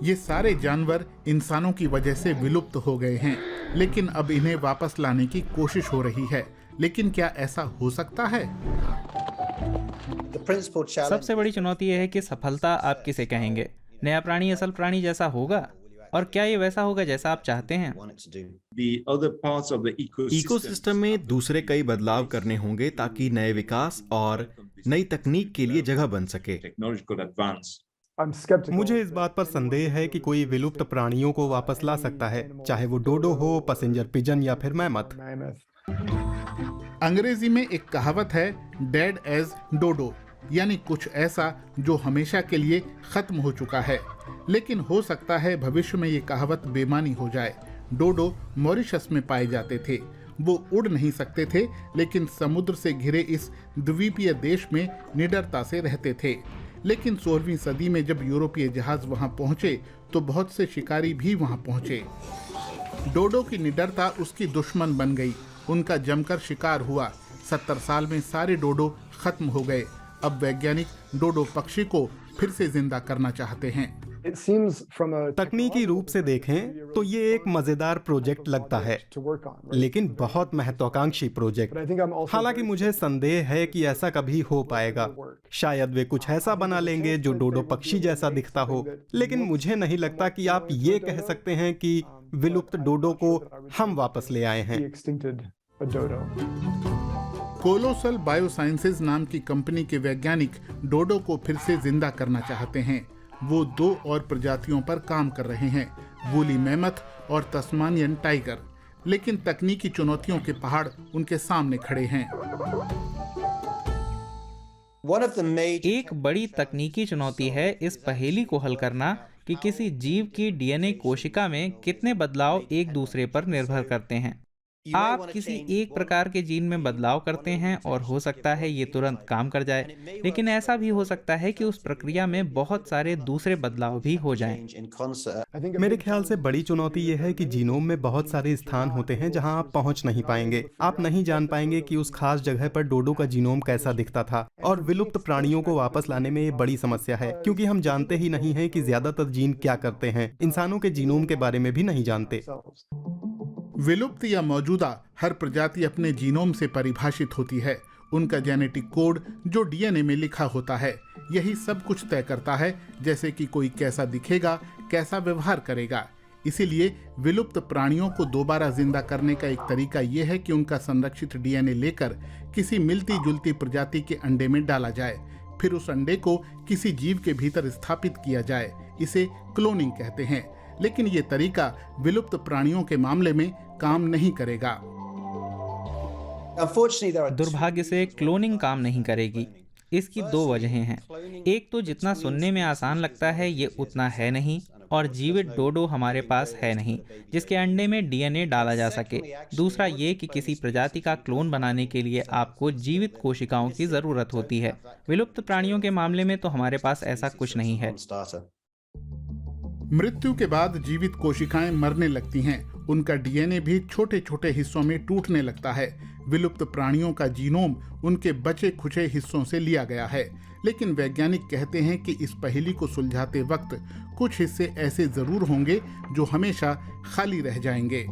ये सारे जानवर इंसानों की वजह से विलुप्त हो गए हैं, लेकिन अब इन्हें वापस लाने की कोशिश हो रही है। लेकिन क्या ऐसा हो सकता है? सबसे बड़ी चुनौती यह है कि सफलता आप किसे कहेंगे। नया प्राणी असल प्राणी जैसा होगा, और क्या ये वैसा होगा जैसा आप चाहते हैं? इकोसिस्टम में दूसरे कई बदलाव करने होंगे ताकि नए विकास और नई तकनीक के लिए जगह बन सके। मुझे इस बात पर संदेह है कि कोई विलुप्त प्राणियों को वापस ला सकता है, चाहे वो डोडो हो, पैसेंजर पिजन या फिर मैमथ। अंग्रेजी में एक कहावत है, डेड एज डोडो, यानी कुछ ऐसा जो हमेशा के लिए खत्म हो चुका है। लेकिन हो सकता है भविष्य में ये कहावत बेमानी हो जाए। डोडो मॉरिशस में पाए जाते थे। वो उड़ नहीं सकते थे, लेकिन समुद्र से घिरे इस द्वीपीय देश में निडरता से रहते थे। लेकिन 16वीं सदी में जब यूरोपीय जहाज वहां पहुंचे तो बहुत से शिकारी भी वहां पहुंचे। डोडो की निडरता उसकी दुश्मन बन गई। उनका जमकर शिकार हुआ। 70 साल में सारे डोडो खत्म हो गए। अब वैज्ञानिक डोडो पक्षी को फिर से जिंदा करना चाहते हैं। तकनीकी रूप से देखें तो ये एक मजेदार प्रोजेक्ट लगता है, लेकिन बहुत महत्वाकांक्षी प्रोजेक्ट। हालांकि मुझे संदेह है कि ऐसा कभी हो पाएगा। शायद वे कुछ ऐसा बना लेंगे जो डोडो पक्षी जैसा दिखता हो, लेकिन मुझे नहीं लगता कि आप ये कह सकते हैं कि विलुप्त डोडो को हम वापस ले आए हैं। कोलोसल बायोसाइंसेज नाम की कंपनी के वैज्ञानिक डोडो को फिर से जिंदा करना चाहते हैं। वो 2 और प्रजातियों पर काम कर रहे हैं, वूली मैमथ और तस्मानियन टाइगर। लेकिन तकनीकी चुनौतियों के पहाड़ उनके सामने खड़े हैं। एक बड़ी तकनीकी चुनौती है इस पहेली को हल करना कि किसी जीव की डीएनए कोशिका में कितने बदलाव एक दूसरे पर निर्भर करते हैं। आप किसी एक प्रकार के जीन में बदलाव करते हैं और हो सकता है ये तुरंत काम कर जाए, लेकिन ऐसा भी हो सकता है कि उस प्रक्रिया में बहुत सारे दूसरे बदलाव भी हो जाएं। मेरे ख्याल से बड़ी चुनौती यह है कि जीनोम में बहुत सारे स्थान होते हैं जहां आप पहुंच नहीं पाएंगे। आप नहीं जान पाएंगे कि उस खास जगह पर डोडो का जीनोम कैसा दिखता था। और विलुप्त प्राणियों को वापस लाने में ये बड़ी समस्या है, क्योंकि हम जानते ही नहीं है कि ज्यादातर जीन क्या करते हैं। इंसानों के जीनोम के बारे में भी नहीं जानते। विलुप्त या मौजूदा हर प्रजाति अपने जीनोम से परिभाषित होती है। उनका जेनेटिक कोड जो डीएनए में लिखा होता है, यही सब कुछ तय करता है, जैसे कि कोई कैसा दिखेगा, कैसा व्यवहार करेगा। इसीलिए विलुप्त प्राणियों को दोबारा जिंदा करने का एक तरीका यह है कि उनका संरक्षित डीएनए लेकर किसी मिलती जुलती प्रजाति के अंडे में डाला जाए, फिर उस अंडे को किसी जीव के भीतर स्थापित किया जाए। इसे क्लोनिंग कहते हैं। लेकिन ये तरीका विलुप्त प्राणियों के मामले में काम नहीं करेगा। दुर्भाग्य से क्लोनिंग काम नहीं करेगी। इसकी 2 वजहें हैं। एक तो जितना सुनने में आसान लगता है ये उतना है नहीं, और जीवित डोडो हमारे पास है नहीं जिसके अंडे में डीएनए डाला जा सके। दूसरा ये कि किसी प्रजाति का क्लोन बनाने के लिए आपको जीवित कोशिकाओं की जरूरत होती है। विलुप्त प्राणियों के मामले में तो हमारे पास ऐसा कुछ नहीं है। मृत्यु के बाद जीवित कोशिकाएं मरने लगती हैं। उनका डीएनए भी छोटे छोटे हिस्सों में टूटने लगता है। विलुप्त प्राणियों का जीनोम उनके बचे खुचे हिस्सों से लिया गया है। लेकिन वैज्ञानिक कहते हैं कि इस पहेली को सुलझाते वक्त कुछ हिस्से ऐसे जरूर होंगे जो हमेशा खाली रह जाएंगे।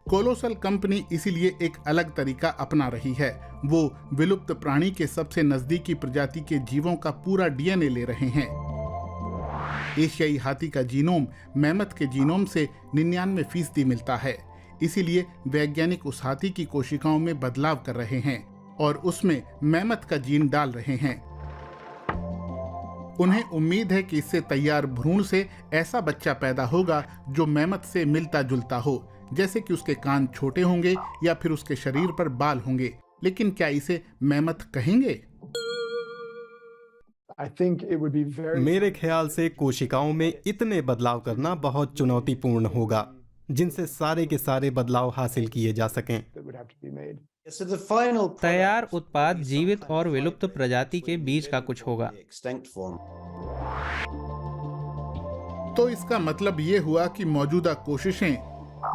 कोलोसल कंपनी इसीलिए एक अलग तरीका अपना रही है। वो विलुप्त प्राणी के सबसे नजदीकी प्रजाति के जीवों का पूरा डीएनए ले रहे हैं। एशियाई हाथी का जीनोम मैमथ के जीनोम से 99% मिलता है। इसीलिए वैज्ञानिक उस हाथी की कोशिकाओं में बदलाव कर रहे हैं और उसमें मैमथ का जीन डाल रहे हैं। उन्हें उम्मीद है कि इससे तैयार भ्रूण से ऐसा बच्चा पैदा होगा जो मैमथ से मिलता जुलता हो, जैसे कि उसके कान छोटे होंगे या फिर उसके शरीर पर बाल होंगे। लेकिन क्या इसे मैमथ कहेंगे? मेरे ख्याल से कोशिकाओं में इतने बदलाव करना बहुत चुनौतीपूर्ण होगा जिनसे सारे के सारे बदलाव हासिल किए जा सकें। तैयार उत्पाद जीवित और विलुप्त प्रजाति के बीच का कुछ होगा। तो इसका मतलब ये हुआ कि मौजूदा कोशिशें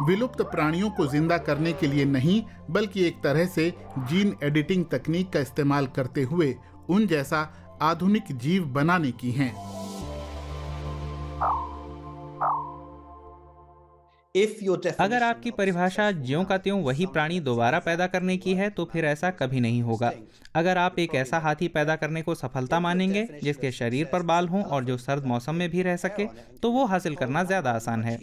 विलुप्त प्राणियों को जिंदा करने के लिए नहीं, बल्कि एक तरह से जीन एडिटिंग तकनीक का इस्तेमाल करते हुए उन जैसा आधुनिक जीव बनाने की हैं। अगर आपकी परिभाषा ज्यों का त्यों वही प्राणी दोबारा पैदा करने की है तो फिर ऐसा कभी नहीं होगा। अगर आप एक ऐसा हाथी पैदा करने को सफलता मानेंगे जिसके शरीर पर बाल हों और जो सर्द मौसम में भी रह सके, तो वो हासिल करना ज्यादा आसान है।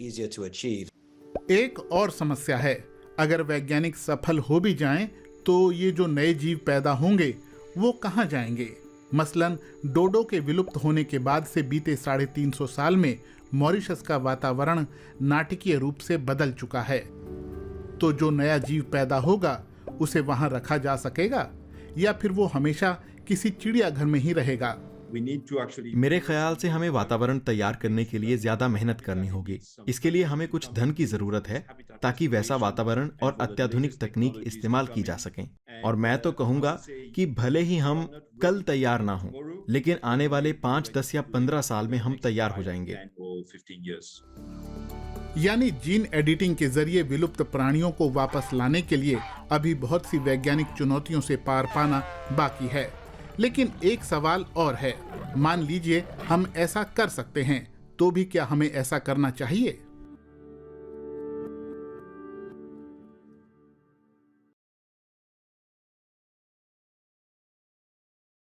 एक और समस्या है, अगर वैज्ञानिक सफल हो भी जाएं, तो ये जो नए जीव पैदा होंगे वो कहाँ जाएंगे? मसलन डोडो के विलुप्त होने के बाद से बीते 350 साल में मॉरिशस का वातावरण नाटकीय रूप से बदल चुका है। तो जो नया जीव पैदा होगा उसे वहां रखा जा सकेगा या फिर वो हमेशा किसी चिड़ियाघर में ही रहेगा? मेरे ख्याल से हमें वातावरण तैयार करने के लिए ज्यादा मेहनत करनी होगी। इसके लिए हमें कुछ धन की जरूरत है ताकि वैसा वातावरण और अत्याधुनिक तकनीक इस्तेमाल की जा सकें। और मैं तो कहूंगा कि भले ही हम कल तैयार ना हों, लेकिन आने वाले 5, 10 या 15 साल में हम तैयार हो जाएंगे। यानी जीन एडिटिंग के जरिए विलुप्त प्राणियों को वापस लाने के लिए अभी बहुत सी वैज्ञानिक चुनौतियों से पार पाना बाकी है। लेकिन एक सवाल और है, मान लीजिए हम ऐसा कर सकते हैं, तो भी क्या हमें ऐसा करना चाहिए?